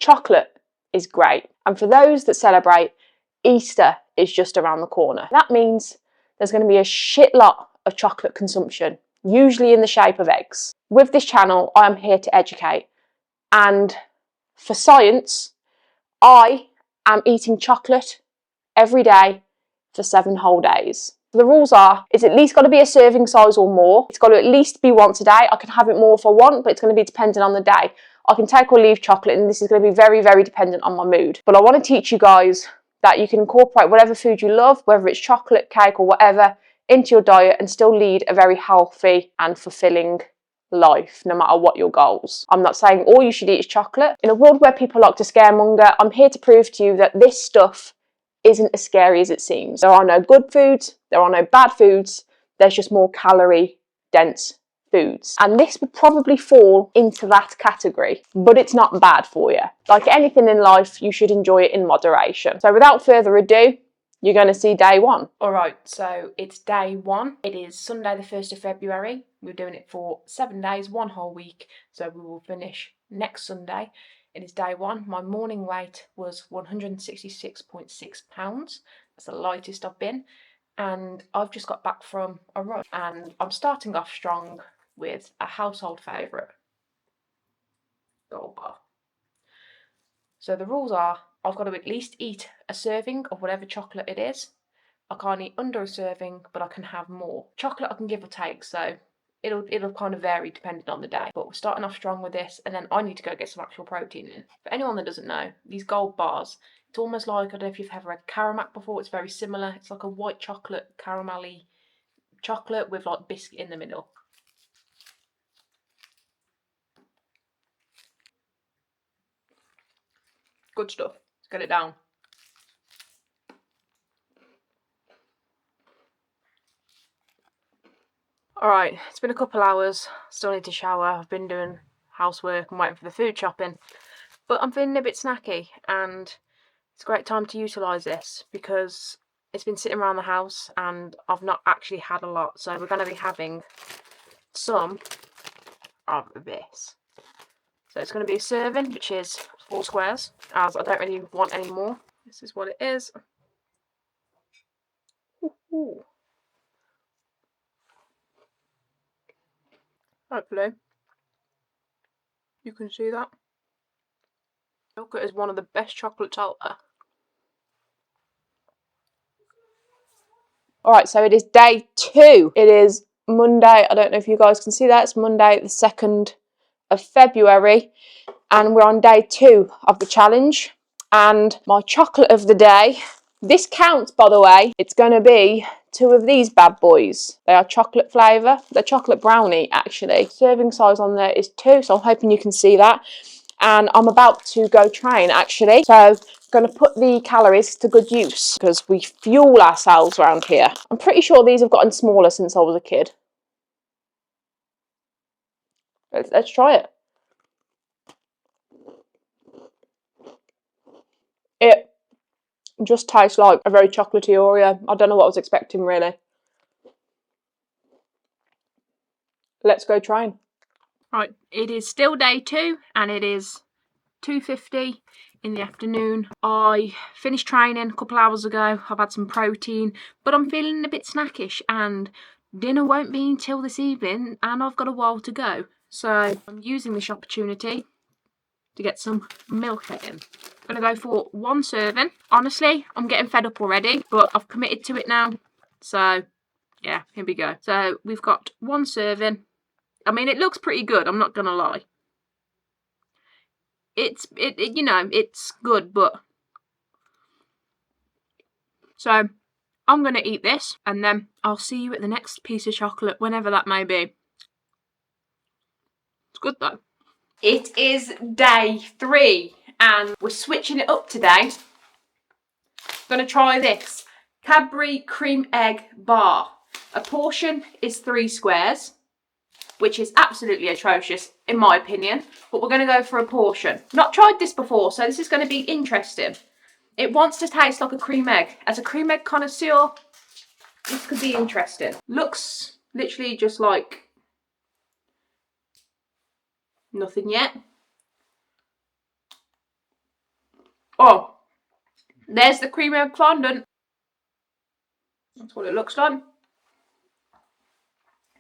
chocolate is great. And for those that celebrate, Easter is just around the corner. That means there's going to be a shit lot of chocolate consumption, usually in the shape of eggs. With this channel, I am here to educate. And for science, I am eating chocolate every day for 7 whole days. The rules are, it's at least got to be a serving size or more. It's got to at least be once a day. I can have it more if I want, but it's going to be dependent on the day. I can take or leave chocolate, and this is going to be very, very dependent on my mood. But I want to teach you guys that you can incorporate whatever food you love, whether it's chocolate, cake or whatever, into your diet and still lead a very healthy and fulfilling life, no matter what your goals. I'm not saying all you should eat is chocolate. In a world where people like to scaremonger, I'm here to prove to you that this stuff isn't as scary as it seems. There are no good foods, there are no bad foods, there's just more calorie dense foods. And this would probably fall into that category, but it's not bad for you. Like anything in life, you should enjoy it in moderation. So without further ado, you're going to see day 1. Alright, so it's day 1. It is Sunday the 1st of February. We're doing it for 7 days, 1 whole week. So we will finish next Sunday. It is day 1. My morning weight was 166.6 pounds. That's the lightest I've been. And I've just got back from a run. And I'm starting off strong with a household favourite, Gold Bar. So the rules are, I've got to at least eat a serving of whatever chocolate it is. I can't eat under a serving, but I can have more. Chocolate I can give or take, so it'll kind of vary depending on the day. But we're starting off strong with this, and then I need to go get some actual protein in. For anyone that doesn't know, these Gold Bars, it's almost like, I don't know if you've ever had Caramac before, it's very similar. It's like a white chocolate, caramelly chocolate with like biscuit in the middle. Good stuff. Let's get it down. Alright, it's been a couple hours. Still need to shower. I've been doing housework and waiting for the food shopping. But I'm feeling a bit snacky, and it's a great time to utilise this because it's been sitting around the house and I've not actually had a lot. So we're going to be having some of this. So it's going to be a serving, which is 4 squares, as I don't really want any more. This is what it is. Ooh. Hopefully you can see that. Chocolate is one of the best chocolates out there. Alright, so it is day 2. It is Monday. I don't know if you guys can see that. It's Monday the 2nd of February. And we're on day 2 of the challenge. And my chocolate of the day, this counts by the way, it's going to be 2 of these bad boys. They are chocolate flavour. They're chocolate brownie actually. Serving size on there is 2, so I'm hoping you can see that. And I'm about to go train actually. So I'm going to put the calories to good use because we fuel ourselves around here. I'm pretty sure these have gotten smaller since I was a kid. Let's try it. It just tastes like a very chocolatey Oreo. I don't know what I was expecting really. Let's go train. Right, it is still day 2 and it is 2:50 in the afternoon. I finished training a couple hours ago. I've had some protein, but I'm feeling a bit snackish and dinner won't be until this evening and I've got a while to go. So I'm using this opportunity to get some milk in. I'm going to go for 1 serving. Honestly, I'm getting fed up already, but I've committed to it now. So yeah, here we go. So we've got 1 serving. I mean, it looks pretty good, I'm not gonna lie. You know, it's good, but so I'm gonna eat this and then I'll see you at the next piece of chocolate, whenever that may be. It's good though. It is day 3 and we're switching it up today. I'm gonna try this Cadbury cream egg bar. A portion is 3 squares, which is absolutely atrocious in my opinion, but we're going to go for a portion. Not tried this before, so this is going to be interesting. It wants to taste like a cream egg. As a cream egg connoisseur, this could be interesting. Looks literally just like nothing yet. Oh, there's the cream egg fondant. That's what it looks like.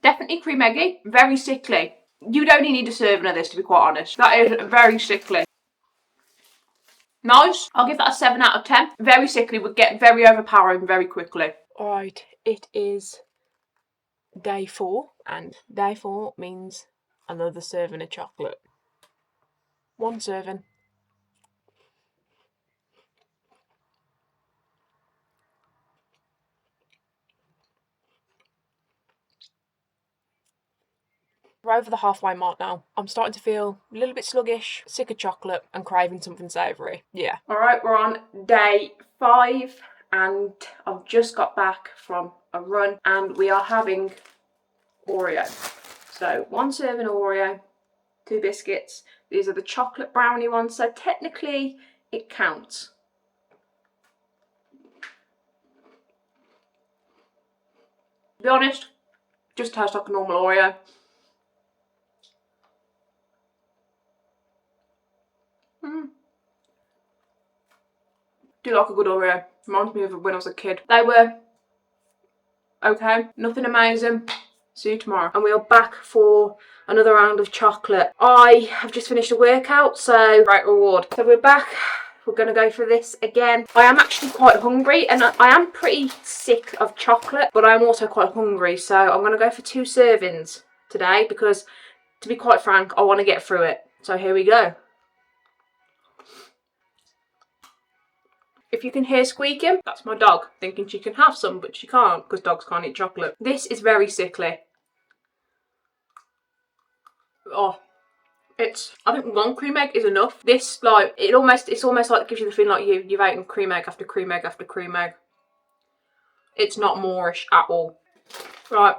Definitely cream eggy, very sickly. You'd only need a serving of this, to be quite honest. That is very sickly. Nice. I'll give that a 7 out of 10. Very sickly, would get very overpowering very quickly. Alright, it is day 4, and day 4 means another serving of chocolate. 1 serving. We're over the halfway mark now. I'm starting to feel a little bit sluggish, sick of chocolate, and craving something savoury. Yeah. Alright, we're on day 5, and I've just got back from a run, and we are having Oreo. So 1 serving Oreo, 2 biscuits. These are the chocolate brownie ones, so technically it counts. To be honest, just tastes like a normal Oreo. Do like a good Oreo. Reminds me of when I was a kid. They were okay, nothing amazing. See you tomorrow. And we are back for another round of chocolate. I have just finished a workout, so great reward. So we're back. We're going to go for this again. I am actually quite hungry, and I am pretty sick of chocolate, but I am also quite hungry. So I'm going to go for 2 servings today because, to be quite frank, I want to get through it. So here we go. If you can hear squeaking, that's my dog thinking she can have some, but she can't because dogs can't eat chocolate. This is very sickly. Oh, I think 1 cream egg is enough. This, like, it's almost like it gives you the feeling like you've eaten cream egg after cream egg after cream egg. It's not moreish at all. Right,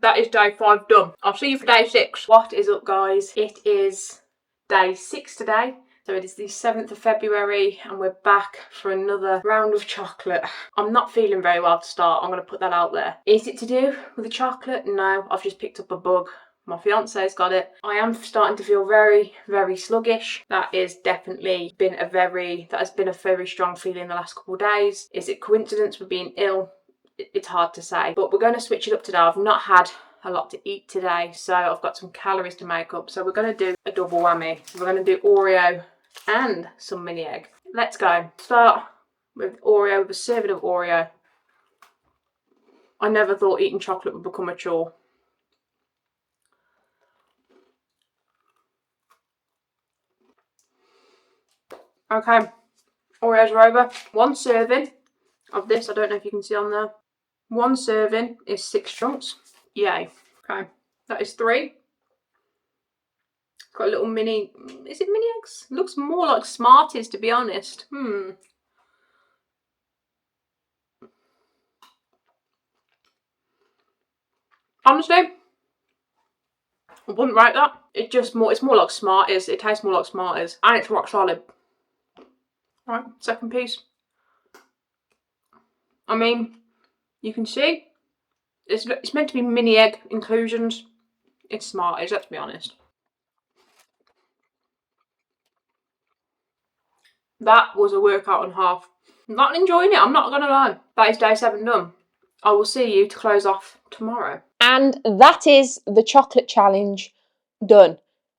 that is day 5 done. I'll see you for day 6. What is up, guys? It is day 6 today. So it is the 7th of February and we're back for another round of chocolate. I'm not feeling very well to start, I'm going to put that out there. Is it to do with the chocolate? No, I've just picked up a bug. My fiance's got it. I am starting to feel very, very sluggish. That has been a very strong feeling the last couple of days. Is it coincidence with being ill? It's hard to say. But we're going to switch it up today. I've not had a lot to eat today, so I've got some calories to make up. So we're going to do a double whammy. So we're going to do Oreo and some mini egg. Let's go. Start with Oreo, with a serving of Oreo. I never thought eating chocolate would become a chore. Okay, Oreos are over. 1 serving of this, I don't know if you can see on there. 1 serving is 6 chunks. Yay. Okay, that is 3. Got a little mini, is it mini eggs? Looks more like Smarties, to be honest. Honestly, I wouldn't rate that. It's more like Smarties. It tastes more like Smarties. And it's rock solid. Right, second piece. I mean, you can see, it's meant to be mini egg inclusions. It's Smarties, let's be honest. That was a workout and a half. I'm not enjoying it, I'm not going to lie. That is day 7 done. I will see you to close off tomorrow. And that is the chocolate challenge done.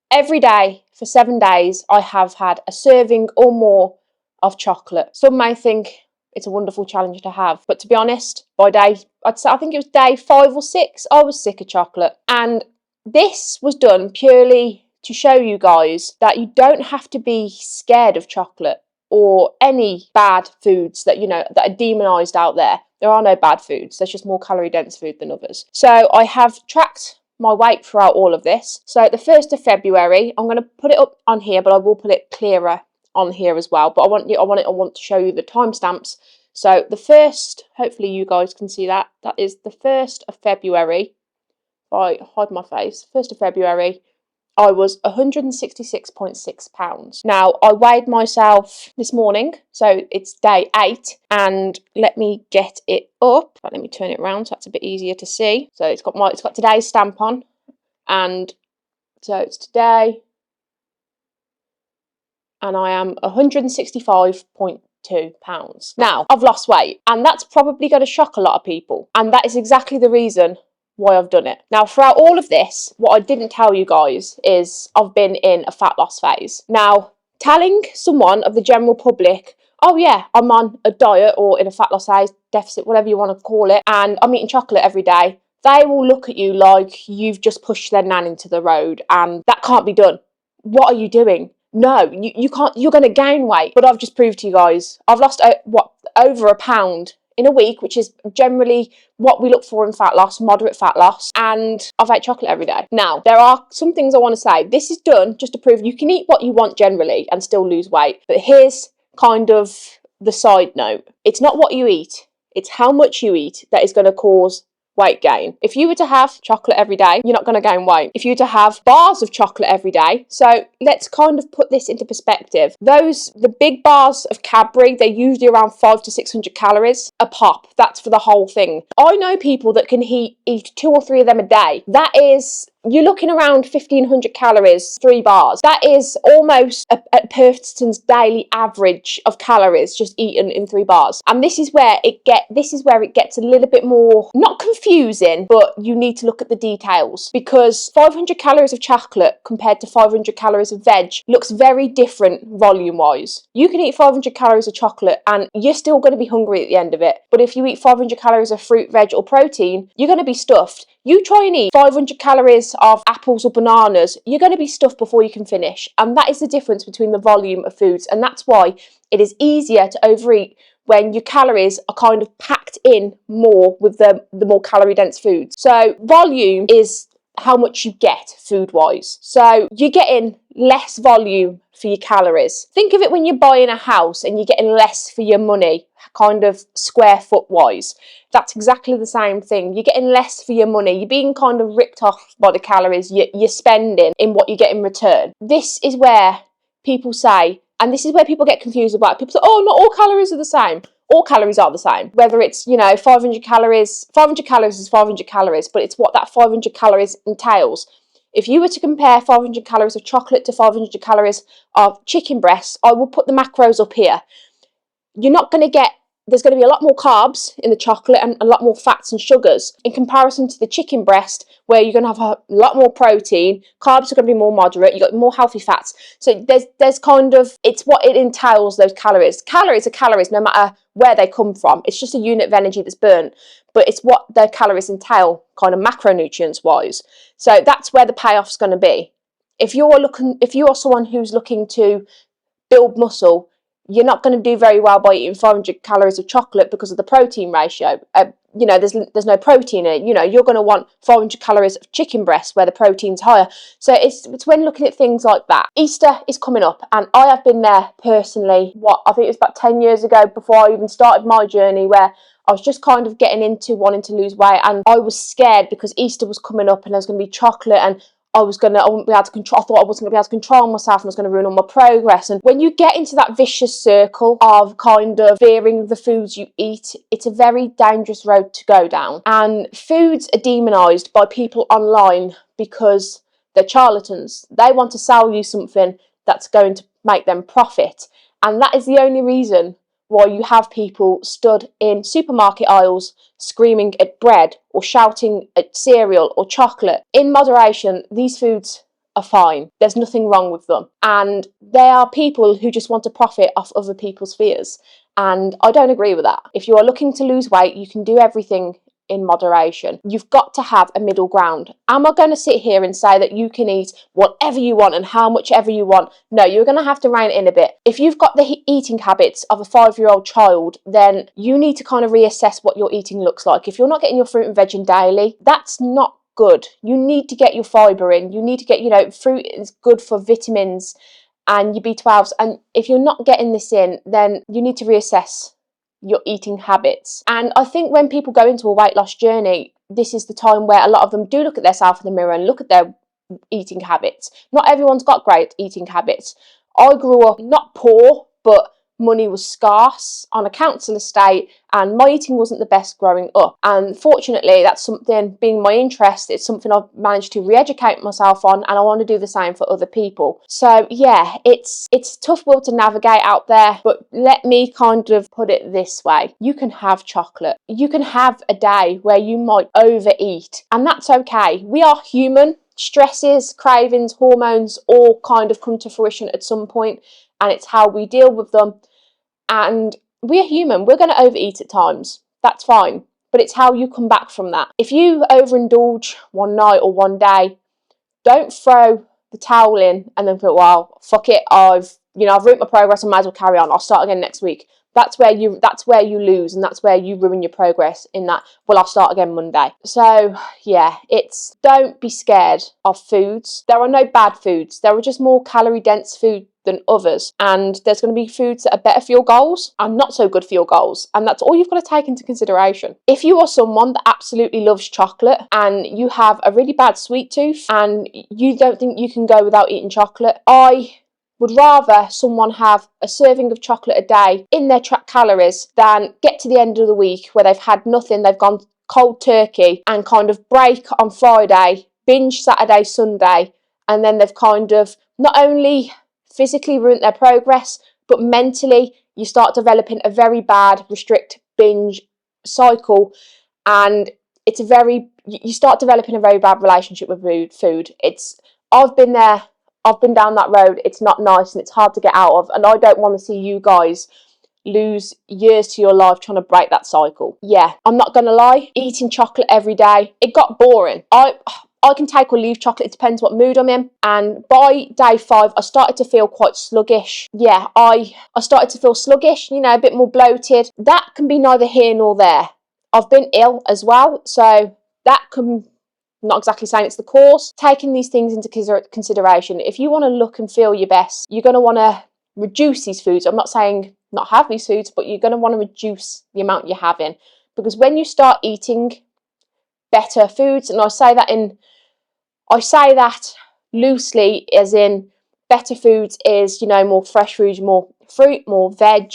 Every day for 7 days, I have had a serving or more of chocolate. Some may think it's a wonderful challenge to have, but to be honest, I think it was day 5 or 6, I was sick of chocolate. And this was done purely to show you guys that you don't have to be scared of chocolate or any bad foods that, that are demonized out there. There are no bad foods. There's just more calorie dense food than others. So I have tracked my weight throughout all of this. So the 1st of February, I'm going to put it up on here, but I will put it clearer on here as well. But I want to show you the timestamps. So the 1st, hopefully you guys can see that. That is the 1st of February. If I hide my face, 1st of February, I was 166.6 pounds. Now, I weighed myself this morning, so it's day 8, and let me get it up. Let me turn it around so that's a bit easier to see. So it's got today's stamp on, and so it's today. and I am 165.2 pounds. Now, I've lost weight, and that's probably going to shock a lot of people, and that is exactly the reason why I've done it. Now, throughout all of this, what I didn't tell you guys is I've been in a fat loss phase. Now, telling someone of the general public, oh yeah, I'm on a diet or in a fat loss phase, deficit, whatever you want to call it, and I'm eating chocolate every day, they will look at you like you've just pushed their nan into the road, and that can't be done. What are you doing? No, you can't, you're going to gain weight. But I've just proved to you guys, I've lost over £1 in a week, which is generally what we look for in fat loss, moderate fat loss, and I've ate chocolate every day. Now, there are some things I want to say. This is done just to prove you can eat what you want generally and still lose weight. But here's kind of the side note. It's not what you eat, it's how much you eat that is going to cause weight gain. If you were to have chocolate every day, you're not going to gain weight. If you were to have bars of chocolate every day, so let's kind of put this into perspective. The big bars of Cadbury, they're usually around 500 to 600 calories a pop. That's for the whole thing. I know people that can eat 2 or 3 of them a day. That is, you're looking around 1,500 calories, 3 bars. That is almost a person's daily average of calories just eaten in 3 bars. And this is where it gets a little bit more, not confusing, but you need to look at the details, because 500 calories of chocolate compared to 500 calories of veg looks very different volume-wise. You can eat 500 calories of chocolate and you're still going to be hungry at the end of it. But if you eat 500 calories of fruit, veg, or protein, you're going to be stuffed. You try and eat 500 calories of apples or bananas, you're going to be stuffed before you can finish. And that is the difference between the volume of foods. And that's why it is easier to overeat when your calories are kind of packed in more with the more calorie dense foods. So volume is how much you get food wise. So you're getting less volume for your calories. Think of it when you're buying a house and you're getting less for your money, kind of square foot wise. That's exactly the same thing. You're getting less for your money. You're being kind of ripped off by the calories you're spending in what you get in return. This is where people say, and this is where people get confused about. People say, oh, not all calories are the same. All calories are the same. Whether it's, 500 calories is 500 calories, but it's what that 500 calories entails. If you were to compare 500 calories of chocolate to 500 calories of chicken breasts, I will put the macros up here. There's going to be a lot more carbs in the chocolate and a lot more fats and sugars in comparison to the chicken breast, where you're going to have a lot more protein. Carbs are going to be more moderate. You've got more healthy fats. So there's kind of, it's what it entails, those calories. Calories are calories no matter where they come from. It's just a unit of energy that's burnt, but it's what the calories entail, kind of macronutrients wise. So that's where the payoff's going to be. If you are someone who's looking to build muscle, you're not going to do very well by eating 500 calories of chocolate because of the protein ratio. There's no protein in it. You're going to want 400 calories of chicken breast where the protein's higher. So it's when looking at things like that. Easter is coming up, and I have been there personally. I think it was about 10 years ago, before I even started my journey, where I was just kind of getting into wanting to lose weight, and I was scared because Easter was coming up and there was going to be chocolate, and I wouldn't be able to control. I thought I wasn't going to be able to control myself and I was going to ruin all my progress. And when you get into that vicious circle of kind of fearing the foods you eat, it's a very dangerous road to go down. And foods are demonised by people online because they're charlatans. They want to sell you something that's going to make them profit. And that is the only reason why you have people stood in supermarket aisles screaming at bread or shouting at cereal or chocolate. In moderation, these foods are fine. There's nothing wrong with them. And they are people who just want to profit off other people's fears. And I don't agree with that. If you are looking to lose weight, you can do everything in moderation. You've got to have a middle ground. Am I going to sit here and say that you can eat whatever you want and how much ever you want? No, you're going to have to rein it in a bit. If you've got the eating habits of a 5-year-old child, then you need to kind of reassess what your eating looks like. If you're not getting your fruit and veg in daily, that's not good. You need to get your fibre in. You need to get, fruit is good for vitamins and your B12s. And if you're not getting this in, then you need to reassess your eating habits. And I think when people go into a weight loss journey, this is the time where a lot of them do look at themselves in the mirror and look at their eating habits. Not everyone's got great eating habits. I grew up not poor, but money was scarce on a council estate and my eating wasn't the best growing up. And fortunately, that's something, being my interest, it's something I've managed to re-educate myself on, and I want to do the same for other people. So yeah, it's a tough world to navigate out there, but let me kind of put it this way. You can have chocolate. You can have a day where you might overeat, and that's okay. We are human. Stresses, cravings, hormones all kind of come to fruition at some point, and it's how we deal with them. And we're human, we're going to overeat at times, that's fine, but it's how you come back from that. If you overindulge one night or one day, don't throw the towel in and then think, well, fuck it, I've ruined my progress, I might as well carry on, I'll start again next week. That's where you lose, and that's where you ruin your progress, in that, well, I'll start again Monday. So yeah, don't be scared of foods. There are no bad foods, there are just more calorie dense food than others, and there's going to be foods that are better for your goals and not so good for your goals, and that's all you've got to take into consideration. If you are someone that absolutely loves chocolate and you have a really bad sweet tooth and you don't think you can go without eating chocolate, I would rather someone have a serving of chocolate a day in their tracked calories than get to the end of the week where they've had nothing, they've gone cold turkey, and kind of break on Friday, binge Saturday, Sunday, and then they've kind of not only physically ruined their progress, but mentally you start developing a very bad restrict binge cycle, and you start developing a very bad relationship with food. I've been there, I've been down that road. It's not nice and it's hard to get out of, and I don't want to see you guys lose years to your life trying to break that cycle. Yeah, I'm not gonna lie, eating chocolate every day, it got boring. I can take or leave chocolate, it depends what mood I'm in. And by day 5, I started to feel quite sluggish. Yeah, I started to feel sluggish, a bit more bloated. That can be neither here nor there. I've been ill as well, so that can, not exactly saying it's the cause. Taking these things into consideration, if you want to look and feel your best, you're going to want to reduce these foods. I'm not saying not have these foods, but you're going to want to reduce the amount you're having, because when you start eating better foods, and I say that loosely, as in better foods is, more fresh foods, more fruit, more veg,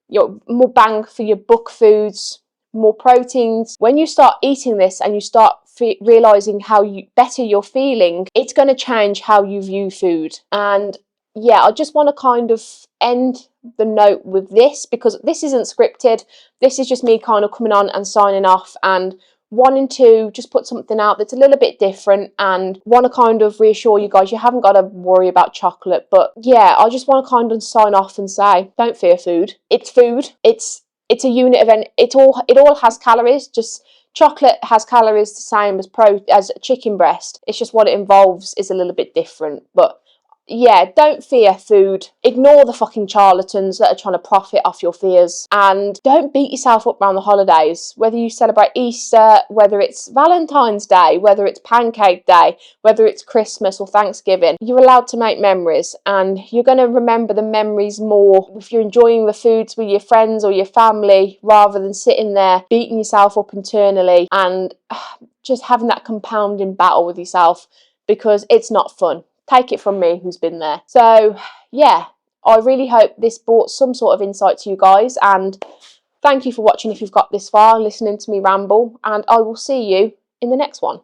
more bang for your buck foods, more proteins. When you start eating this and you start realizing how better you're feeling, it's going to change how you view food. And yeah, I just want to kind of end the note with this, because this isn't scripted. This is just me kind of coming on and signing off and wanting to just put something out that's a little bit different, and want to kind of reassure you guys you haven't got to worry about chocolate. But yeah, I just want to kind of sign off and say, don't fear food. It's food. It's a unit of it all has calories. Just chocolate has calories the same as chicken breast. It's just what it involves is a little bit different. But yeah, don't fear food. Ignore the fucking charlatans that are trying to profit off your fears. And don't beat yourself up around the holidays. Whether you celebrate Easter, whether it's Valentine's Day, whether it's Pancake Day, whether it's Christmas or Thanksgiving, you're allowed to make memories. And you're going to remember the memories more if you're enjoying the foods with your friends or your family, rather than sitting there beating yourself up internally and just having that compounding battle with yourself, because it's not fun. Take it from me, who's been there. So yeah, I really hope this brought some sort of insight to you guys, and thank you for watching if you've got this far, listening to me ramble, and I will see you in the next one.